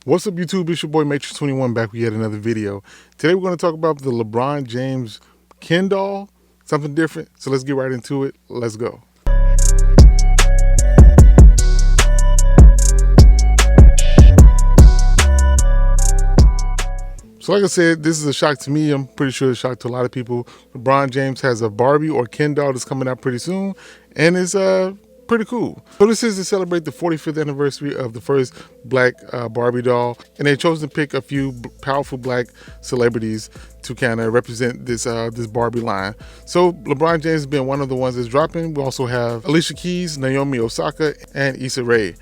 What's up, YouTube? It's your boy M8trix21 back with yet another video. Today we're going to talk about the LeBron James Ken doll, something different. So let's get right into it. Let's go. So like I said, this is a shock to me. I'm pretty sure it's a shock to a lot of people. LeBron James has a Barbie or Ken doll that's coming out pretty soon, and it's pretty cool. So this is to celebrate the 45th anniversary of the first black Barbie doll, and they chose to pick a few powerful black celebrities to kind of represent this this Barbie line. So LeBron James has been one of the ones that's dropping. We also have Alicia Keys, Naomi Osaka, and Issa Rae.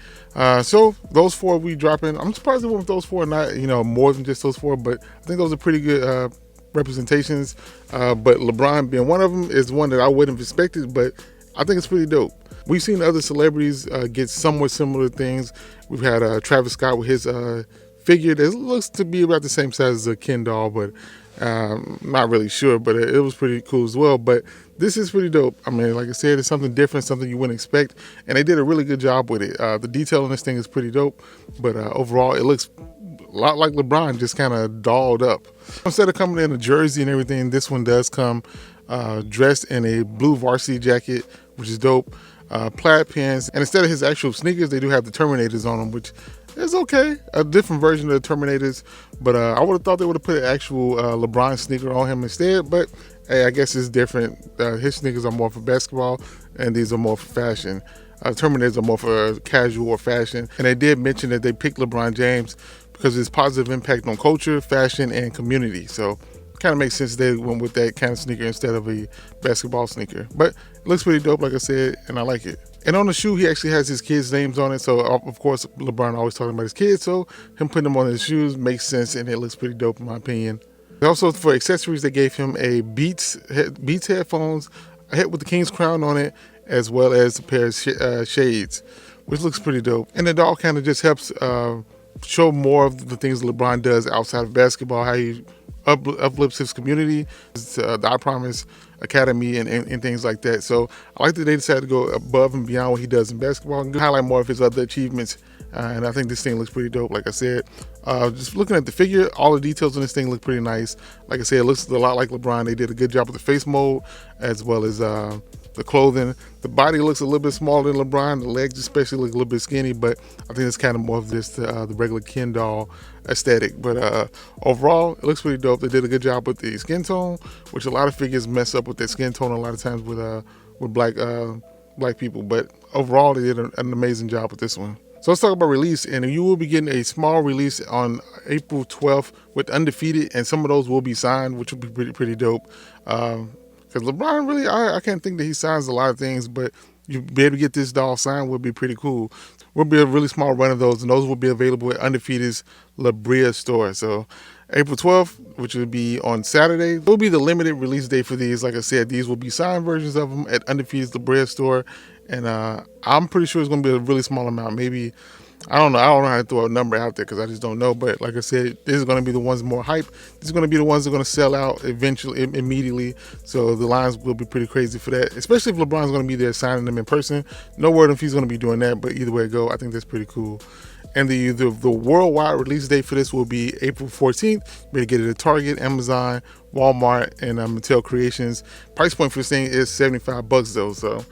So those four we dropping. I'm surprised they went with those four, not more than just those four, but I think those are pretty good representations. But LeBron being one of them is one that I wouldn't have expected, but I think it's pretty dope. We've seen other celebrities get somewhat similar things. We've had Travis Scott with his figure that looks to be about the same size as a Ken doll, but not really sure, but it was pretty cool as well. But this is pretty dope. I mean, like I said, it's something different, something you wouldn't expect, and they did a really good job with it. The detail on this thing is pretty dope, but overall it looks a lot like LeBron, just kind of dolled up. Instead of coming in a jersey and everything, this one does come dressed in a blue varsity jacket, which is dope. Plaid pants, and instead of his actual sneakers, they do have the Terminators on them, which is okay. A different version of the Terminators, but I would have thought they would have put an actual LeBron sneaker on him instead, but hey, I guess it's different. His sneakers are more for basketball, and these are more for fashion. Terminators are more for casual or fashion, and they did mention that they picked LeBron James because of his positive impact on culture, fashion, and community. So kind of makes sense they went with that kind of sneaker instead of a basketball sneaker. But it looks pretty dope, like I said, and I like it. And on the shoe, he actually has his kids' names on it. So, of course, LeBron always talking about his kids. So him putting them on his shoes makes sense, and it looks pretty dope in my opinion. Also, for accessories, they gave him a Beats headphones, a hat with the King's crown on it, as well as a pair of shades, which looks pretty dope. And the doll kind of just helps show more of the things LeBron does outside of basketball, how he uplifts his community, the I Promise Academy, and things like that. So I like that they decided to go above and beyond what he does in basketball and highlight more of his other achievements. And I think this thing looks pretty dope. Like I said, just looking at the figure, all the details on this thing look pretty nice. Like I said, it looks a lot like LeBron. They did a good job with the face mold as well as the clothing. The body looks a little bit smaller than LeBron. The legs especially look a little bit skinny, but I think it's kind of more of just the regular Ken doll aesthetic. But overall, it looks pretty dope. They did a good job with the skin tone, which a lot of figures mess up with their skin tone a lot of times with black people. But overall, they did an amazing job with this one. So let's talk about release, and you will be getting a small release on April 12th with Undefeated, and some of those will be signed, which will be pretty dope. Because LeBron really, I can't think that he signs a lot of things, but you be able to get this doll signed would be pretty cool. Will be a really small run of those, and those will be available at Undefeated's La Brea store. So April 12th, which will be on Saturday, will be the limited release date for these. Like I said, these will be signed versions of them at Undefeated's La Brea store, and I'm pretty sure it's going to be a really small amount. Maybe, I don't know how to throw a number out there because I just don't know. But like I said, this is going to be the ones more hype. This is going to be the ones that are going to sell out eventually, immediately. So the lines will be pretty crazy for that, especially if LeBron's going to be there signing them in person. No word if he's going to be doing that, but either way it go, I think that's pretty cool. And the worldwide release date for this will be April 14th. You better get it at Target, Amazon, Walmart, and Mattel Creations. Price point for this thing is $75 though, so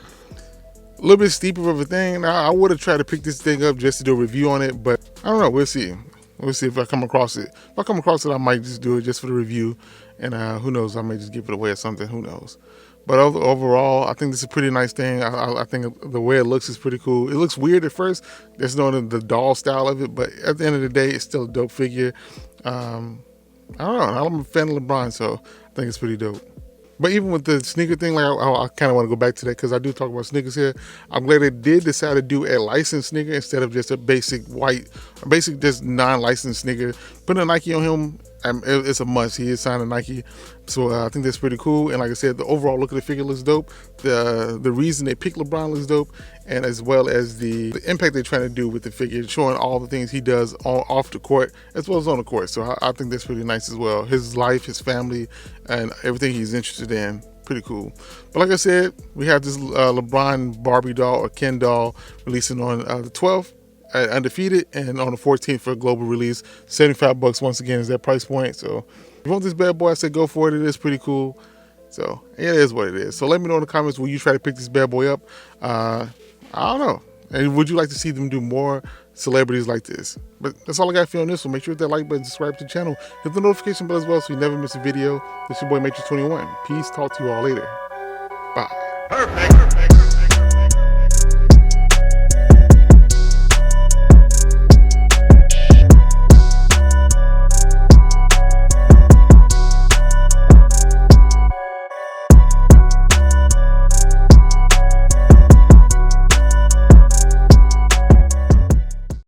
a little bit steeper of a thing. Now, I would have tried to pick this thing up just to do a review on it, but I don't know. We'll see. We'll see if I come across it. If I come across it, I might just do it just for the review, and who knows? I may just give it away or something. Who knows? But overall, I think this is a pretty nice thing. I think the way it looks is pretty cool. It looks weird at first. There's no the doll style of it, but at the end of the day, it's still a dope figure. I don't know. I'm a fan of LeBron, so I think it's pretty dope. But even with the sneaker thing, like I kind of want to go back to that because I do talk about sneakers here. I'm glad they did decide to do a licensed sneaker instead of just a basic just non-licensed sneaker. Putting a Nike on him, it's a must. He is signed to Nike, so I think that's pretty cool. And like I said, the overall look of the figure looks dope. The reason they picked LeBron looks dope, and as well as the impact they're trying to do with the figure, showing all the things he does off the court as well as on the court. So I think that's pretty nice as well. His life, his family, and everything he's interested in. Pretty cool. But like I said, we have this LeBron Barbie doll or Ken doll releasing on the 12th. undefeated, and on the 14th for a global release. $75 once again is that price point. So if you want this bad boy, I say go for it. It is pretty cool. So yeah, it is what it is. So let me know in the comments, will you try to pick this bad boy up? I don't know. And would you like to see them do more celebrities like this? But that's all I got for you on this one. Make sure to hit that like button, subscribe to the channel, hit the notification bell as well so you never miss a video. This is your boy M8trix21. Peace. Talk to you all later. Bye. Perfect.